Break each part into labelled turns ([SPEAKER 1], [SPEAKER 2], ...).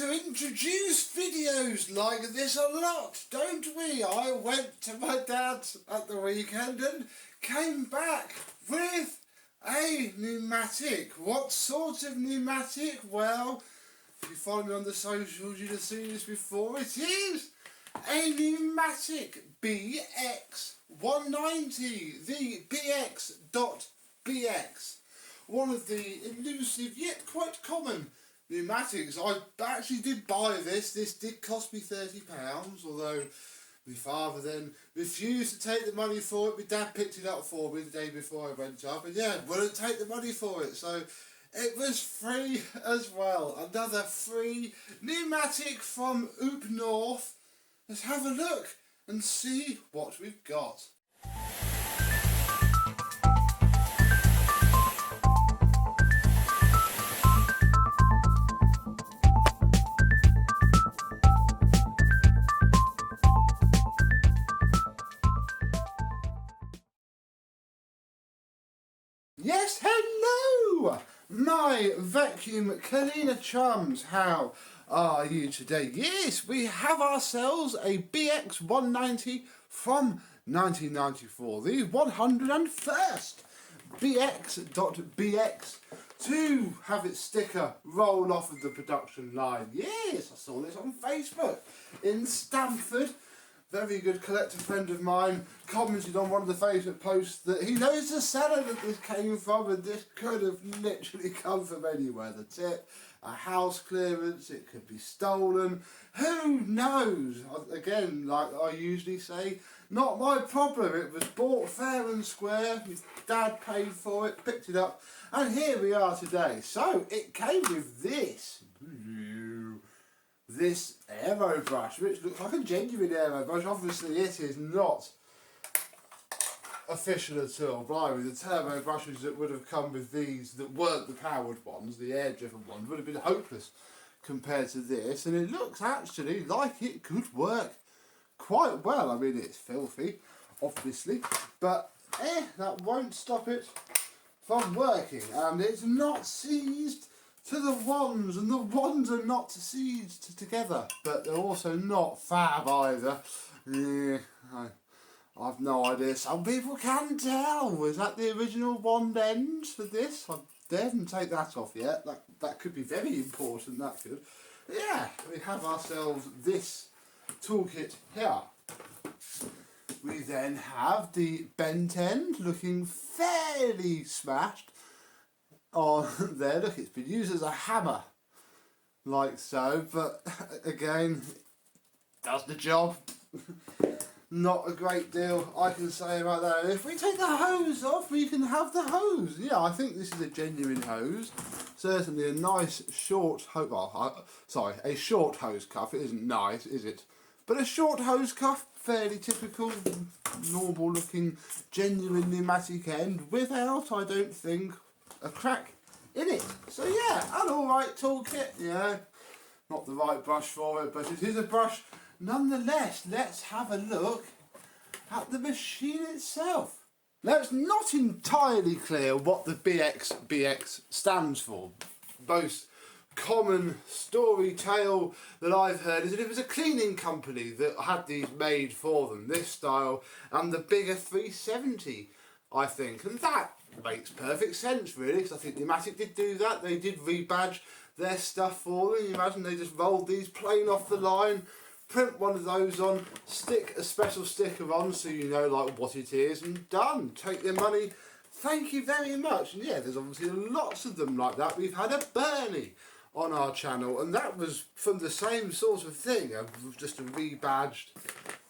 [SPEAKER 1] to introduce videos like this a lot, don't we? I went to my dad's at the weekend and came back with a Numatic. What sort of Numatic? Well, if you follow me on the socials, you'd have seen this before. It is a Numatic BX190, the BX.BX. One of the elusive yet quite common Numatics. I actually did buy this. This did cost me £30, although my father then refused to take the money for it. My dad picked it up for me the day before I went up, and yeah, wouldn't take the money for it. So it was free as well. Another free Numatic from Oop North. Let's have a look and see what we've got. Yes, hello, my vacuum cleaner chums. How are you today? Yes, we have ourselves a BX190 from 1994, the 101st BX.BX to have its sticker roll off of the production line. Yes, I saw this on Facebook in Stamford. Very good collector friend of mine commented on one of the Facebook posts that he knows the seller that this came from, and this could have literally come from anywhere. The tip, a house clearance, it could be stolen, who knows? Again, like I usually say, not my problem. It was bought fair and square, his dad paid for it, picked it up, and here we are today. So it came with this aero brush, which looks like a genuine aero brush. Obviously it is not official at all. Blimey, the turbo brushes that would have come with these that weren't the powered ones, the air driven ones, would have been hopeless compared to this, and it looks actually like it could work quite well. I mean, it's filthy obviously, but that won't stop it from working, and it's not seized to the wands, and the wands are not seized together, but they're also not fab either. I've no idea. Some people can tell. Was that the original wand end for this? I didn't take that off yet. That could be very important, that could. Yeah, we have ourselves this toolkit here. We then have the bent end looking fairly smashed on there. Look, it's been used as a hammer like so, but again, does the job. Not a great deal I can say about that. If we take the hose off, we can have the hose. Yeah, I think this is a genuine hose. Certainly a nice short hose, well, sorry, a short hose cuff. It isn't nice, is it? But a short hose cuff, fairly typical, normal looking, genuine pneumatic end without, I don't think, a crack in it. So yeah, an alright toolkit, yeah. Not the right brush for it, but it is a brush nonetheless. Let's have a look at the machine itself. Now, it's not entirely clear what the BX.BX stands for. Most common story tale that I've heard is that it was a cleaning company that had these made for them, this style, and the bigger 370, I think, and that makes perfect sense really, because I think Numatic did do that. They did rebadge their stuff for them. You imagine they just rolled these plain off the line, print one of those on, stick a special sticker on so you know like what it is, and done. Take their money, thank you very much. And yeah, there's obviously lots of them like that. We've had a Bernie on our channel, and that was from the same sort of thing, just a rebadged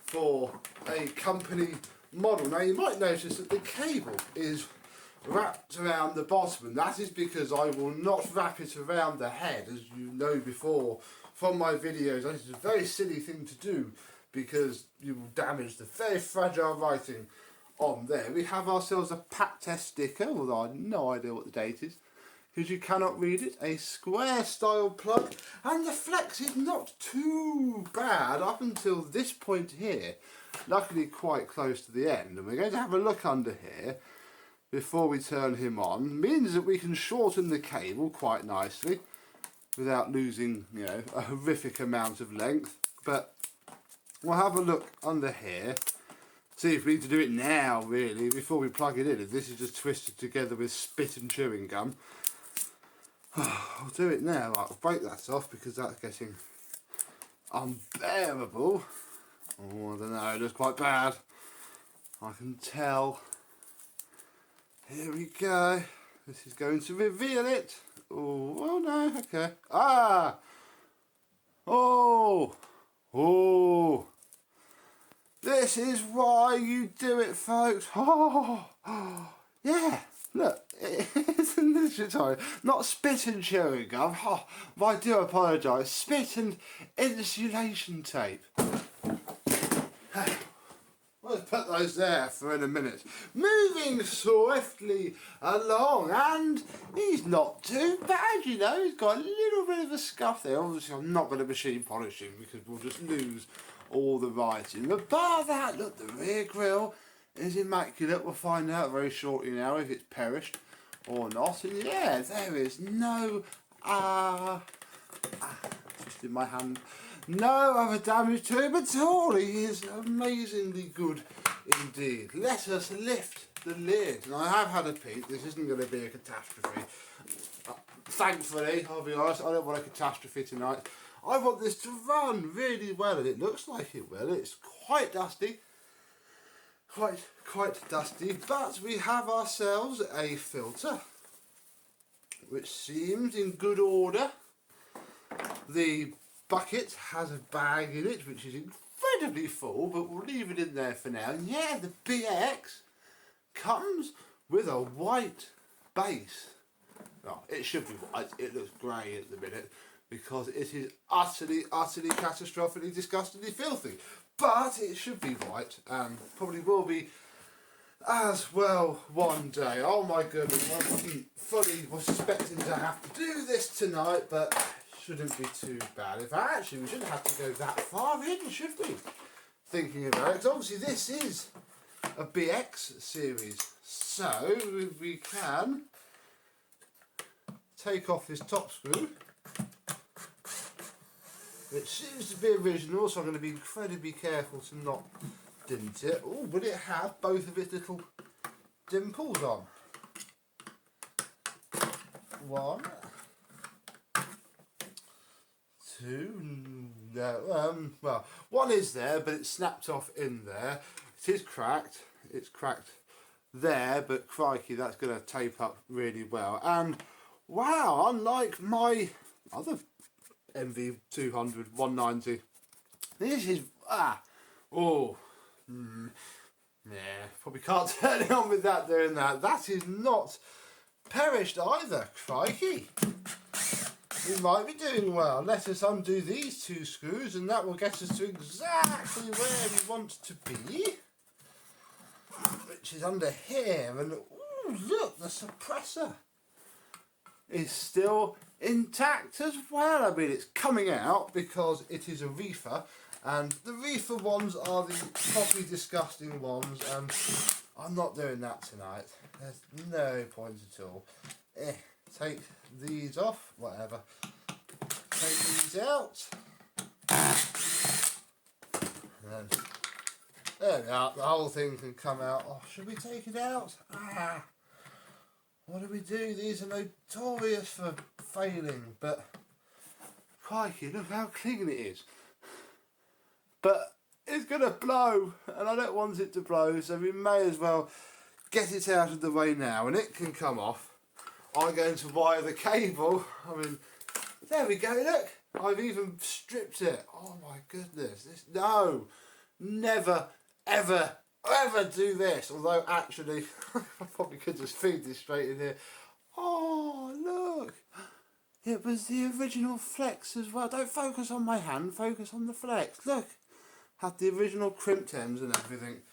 [SPEAKER 1] for a company model. Now you might notice that the cable is wrapped around the bottom, and that is because I will not wrap it around the head, as you know before from my videos. That is a very silly thing to do because you will damage the very fragile writing on there. We have ourselves a pack test sticker, although I have no idea what the date is because you cannot read it, a square style plug, and the flex is not too bad up until this point here, luckily quite close to the end, and we're going to have a look under here before we turn him on. Means that we can shorten the cable quite nicely without losing, you know, a horrific amount of length. But we'll have a look under here, see if we need to do it now really before we plug it in. If this is just twisted together with spit and chewing gum, I'll do it now. I'll break that off because that's getting unbearable. Oh, I don't know, it looks quite bad, I can tell. Here we go. This is going to reveal it. Oh no, okay. Ah! Oh! Oh! This is why you do it, folks. Oh! Yeah, look, it's a literature time. Not spit and chewing gum. Oh, I do apologise. Spit and insulation tape. We'll put those there for in a minute. Moving swiftly along, and he's not too bad, you know. He's got a little bit of a scuff there. Obviously, I'm not going to machine polish him because we'll just lose all the writing. But bar that, look, the rear grille is immaculate. We'll find out very shortly now if it's perished or not. And yeah, there is no just in my hand. No other damage to him at all. He is amazingly good indeed. Let us lift the lid. And I have had a peek. This isn't going to be a catastrophe. Thankfully, I'll be honest, I don't want a catastrophe tonight. I want this to run really well, and it looks like it will. It's quite dusty. Quite dusty. But we have ourselves a filter, which seems in good order. The bucket has a bag in it which is incredibly full, but we'll leave it in there for now. And yeah, the BX comes with a white base. Oh, it should be white, it looks grey at the minute because it is utterly catastrophically disgustingly filthy, but it should be white and probably will be as well one day. Oh my goodness, I was expecting to have to do this tonight, but shouldn't be too bad. In fact, actually, we shouldn't have to go that far in, should we? Thinking about it, 'cause obviously this is a BX series, so we can take off this top screw, which seems to be original, so I'm going to be incredibly careful to not dent it. Oh, will it have both of its little dimples on? One. Two, no, well, one is there, but it's snapped off in there. It is cracked. It's cracked there, but crikey, that's going to tape up really well. And wow, unlike my other MV200 190, this is yeah, probably can't turn it on with that doing that. That is not perished either. Crikey. We might be doing well. Let us undo these two screws and that will get us to exactly where we want to be, which is under here. And ooh, look, the suppressor is still intact as well. I mean, it's coming out because it is a reefer, and the reefer ones are the properly disgusting ones, and I'm not doing that tonight. There's no point at all. Take these off, whatever. Take these out. And then, there we are, the whole thing can come out. Oh, should we take it out? What do we do? These are notorious for failing, but crikey, look how clean it is. But it's going to blow, and I don't want it to blow, so we may as well get it out of the way now, and it can come off. I'm going to wire the cable. I mean, there we go, look. I've even stripped it. Oh my goodness. No, never, ever do this. Although actually, I probably could just feed this straight in here. Oh, look. It was the original flex as well. Don't focus on my hand, focus on the flex. Look, had the original crimped ends and everything.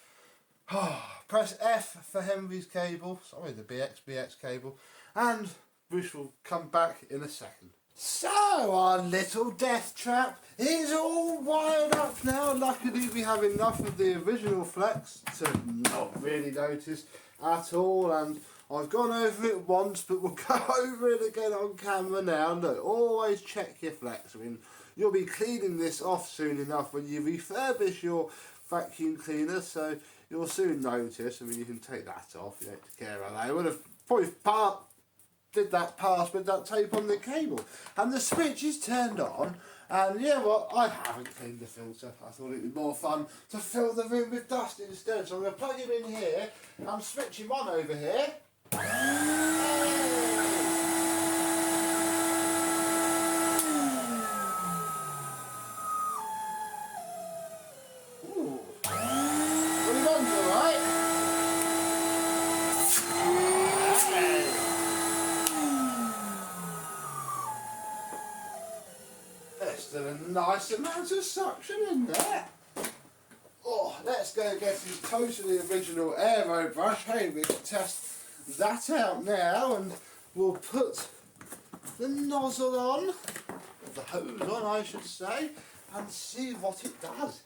[SPEAKER 1] Press F for Henry's cable. Sorry, the BX.BX cable. And Bruce will come back in a second. So, our little death trap is all wired up now. Luckily, we have enough of the original flex to not really notice at all. And I've gone over it once, but we'll go over it again on camera now. Look, always check your flex. I mean, you'll be cleaning this off soon enough when you refurbish your vacuum cleaner, so you'll soon notice. I mean, you can take that off, you don't care about that. I would have probably did that pass with that tape on the cable. And the switch is turned on, and yeah, well, I haven't cleaned the filter. I thought it'd be more fun to fill the room with dust instead. So I'm going to plug him in here. I'm switching one over here. Ooh. What are you on, alright? There's still a nice amount of suction in there. Oh, let's go get his totally original aero brush. Hey, we can test that out now, and we'll put the nozzle on, or the hose on I should say, and see what it does.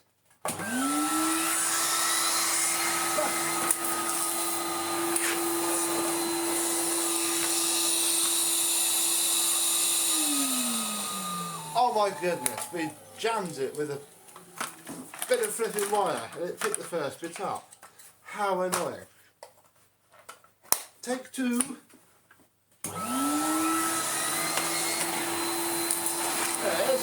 [SPEAKER 1] Oh my goodness, we jammed it with a bit of flipping wire and it picked the first bit up. How annoying. Take two. There it is.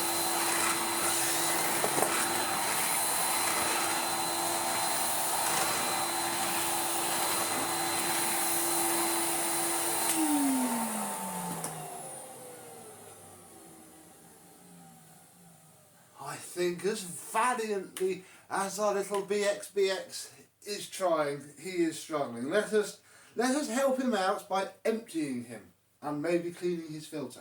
[SPEAKER 1] I think as valiantly as our little BX.BX is trying, he is struggling. Let us help him out by emptying him and maybe cleaning his filter.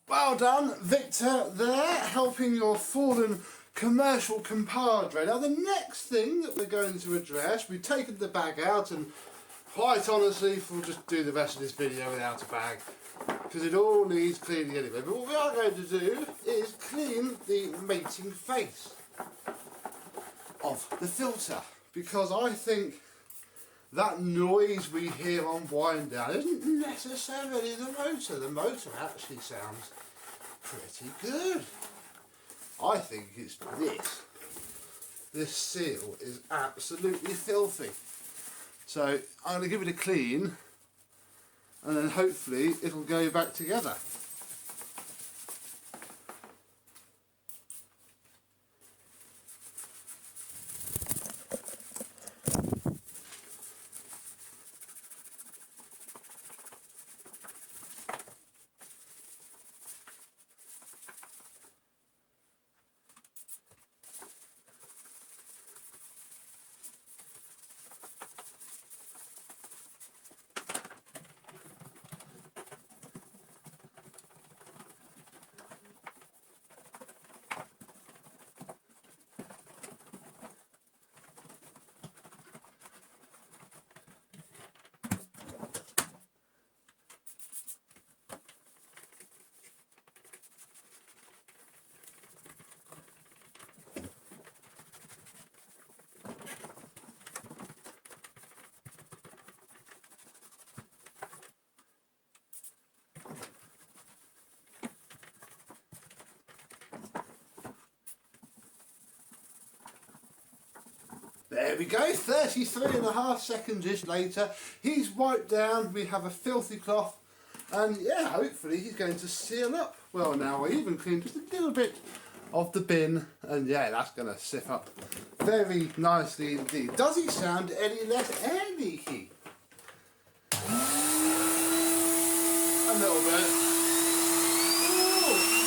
[SPEAKER 1] Well done, Victor there, helping your fallen commercial compadre. Now the next thing that we're going to address, we've taken the bag out, and quite honestly we'll just do the rest of this video without a bag because it all needs cleaning anyway. But what we are going to do is clean the mating face of the filter, because I think that noise we hear on wind down isn't necessarily the motor. The motor actually sounds pretty good. I think it's this. This seal is absolutely filthy. So I'm going to give it a clean and then hopefully it'll go back together. There we go, 33.5 seconds later, he's wiped down, we have a filthy cloth, and yeah, hopefully he's going to seal up. Well, now we even cleaned just a little bit of the bin, and yeah, that's going to sift up very nicely indeed. Does he sound any less air leaky? A little bit. Ooh.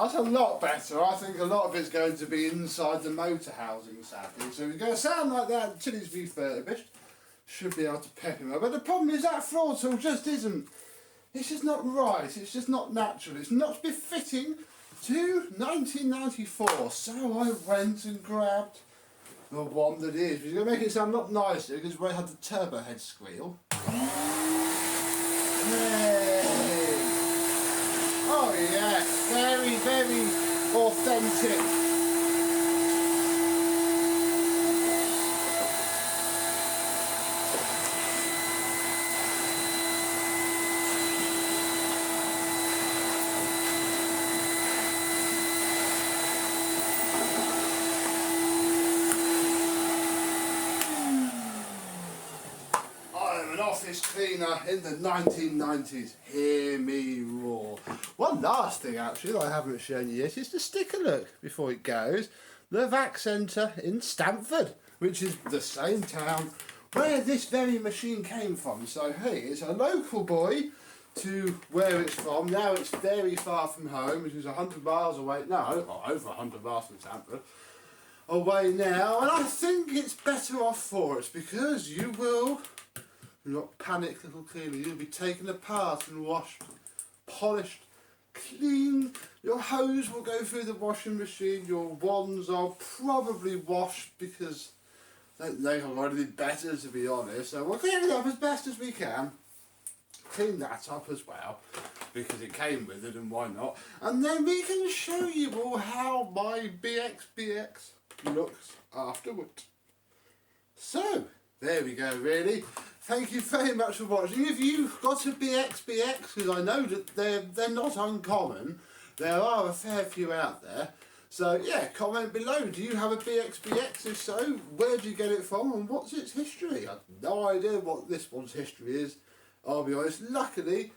[SPEAKER 1] That's a lot better. I think a lot of it's going to be inside the motor housing, sadly. So it's going to sound like that until it's refurbished. Should be able to pep him up. But the problem is that floor tool just isn't. It's just not right. It's just not natural. It's not befitting to 1994. So I went and grabbed the one that is. It's going to make it sound a lot nicer because we had the turbo head squeal. Oh yeah, very, very authentic. Office cleaner in the 1990s. Hear me roar. One last thing actually that I haven't shown you yet is the sticker look before it goes. The VAC Centre in Stamford, which is the same town where this very machine came from. So hey, it's a local boy to where it's from. Now it's very far from home, which is 100 miles away. No, over 100 miles from Stamford. Away now, and I think it's better off for us because you will not panic, little cleaner. You'll be taken apart and washed, polished, clean. Your hose will go through the washing machine. Your wands are probably washed because they have already been better, to be honest. So we'll clean it up as best as we can. Clean that up as well because it came with it, and why not? And then we can show you all how my BX.BX looks afterwards. So there we go, really. Thank you very much for watching. If you've got a BX.BX, because I know that they're not uncommon, there are a fair few out there. So yeah, comment below. Do you have a BX.BX? If so, where do you get it from and what's its history? I have no idea what this one's history is. I'll be honest. Luckily,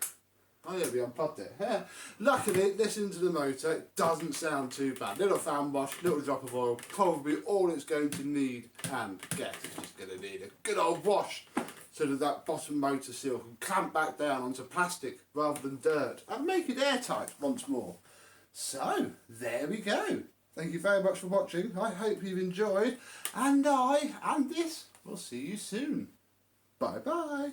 [SPEAKER 1] oh yeah, we unplugged it. Yeah. Luckily, listen to the motor. It doesn't sound too bad. Little fan wash, little drop of oil, probably all it's going to need and get. It's just going to need a good old wash, so that bottom motor seal can clamp back down onto plastic rather than dirt and make it airtight once more. So, there we go. Thank you very much for watching. I hope you've enjoyed, and I and this will see you soon. Bye bye.